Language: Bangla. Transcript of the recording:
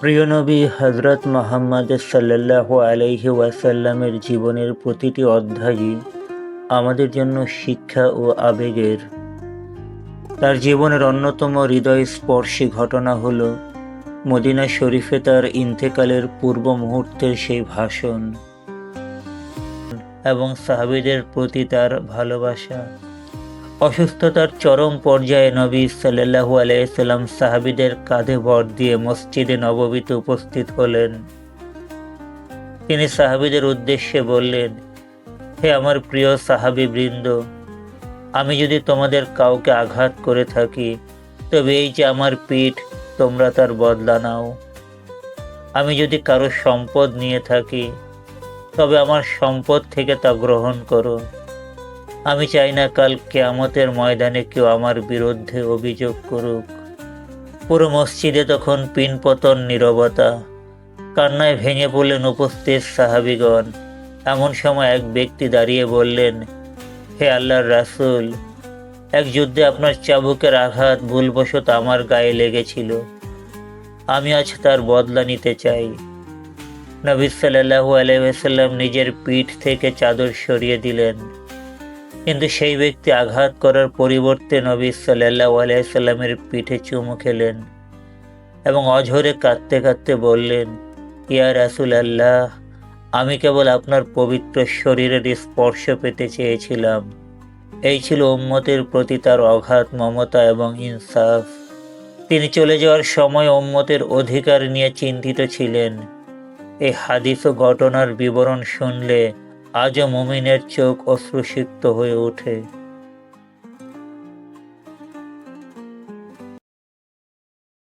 প্রিয় নবী হজরত মুহাম্মদ সাল্লাল্লাহু আলাইহি ওয়াসাল্লামের জীবনের প্রতিটি অধ্যায়ই আমাদের জন্য শিক্ষা ও আবেগের। তার জীবনের অন্যতম হৃদয়স্পর্শী ঘটনা হল মদিনা শরীফে তার ইন্তেকালের পূর্ব মুহূর্তের সেই ভাষণ এবং সাহাবীদের প্রতি তার ভালোবাসা। অসুস্থতার চরম পর্যায়ে নবী সাল্লাল্লাহু আলাইহি সাল্লাম সাহাবীদের কাঁধে ভর দিয়ে মসজিদে নববীতে উপস্থিত হলেন। তিনি সাহাবীদের উদ্দেশ্যে বললেন, হে আমার প্রিয় সাহাবীবৃন্দ, আমি যদি তোমাদের কাউকে আঘাত করে থাকি, তবে এই যে আমার পিঠ, তোমরা তার বদলা নাও। আমি যদি কারো সম্পদ নিয়ে থাকি, তবে আমার সম্পদ থেকে তা গ্রহণ করো। আমি চাই না কাল কিয়ামতের ময়দানে কেউ আমার বিরুদ্ধে অভিযোগ করুক। পুরো মসজিদে তখন পিনপতন নীরবতা। কান্নায় ভেঙে পড়লেন উপস্থিত সাহাবীগণ। এমন সময় এক ব্যক্তি দাঁড়িয়ে বললেন, হে আল্লাহর রাসূল, এক যুদ্ধে আপনার চাবুকের আঘাত ভুলবশত আমার গায়ে লেগেছিল। আমি আজ তার বদলা নিতে চাই। নবী সাল্লাল্লাহু আলাইহি ওয়াসাল্লাম নিজের পিঠ থেকে চাদর সরিয়ে দিলেন, কিন্তু সেই ব্যক্তি আঘাত করার পরিবর্তে নবী সাল্লাল্লাহু আলাইহি ওয়াসাল্লামের পিঠে চুমু খেলেন এবং অঝরে কাঁদতে কাঁদতে বললেন, ইয়া রাসূলাল্লাহ, আমি কেবল আপনার পবিত্র শরীরের স্পর্শ পেতে চেয়েছিলাম। এই ছিল উম্মতের প্রতি তার অগাধ মমতা এবং ইনসাফ। তিনি চলে যাওয়ার সময় উম্মতের অধিকার নিয়ে চিন্তিত ছিলেন। এই হাদিস ও ঘটনার বিবরণ শুনলে আজও মুমিনের চোখ অশ্রুসিক্ত হয়ে ওঠে।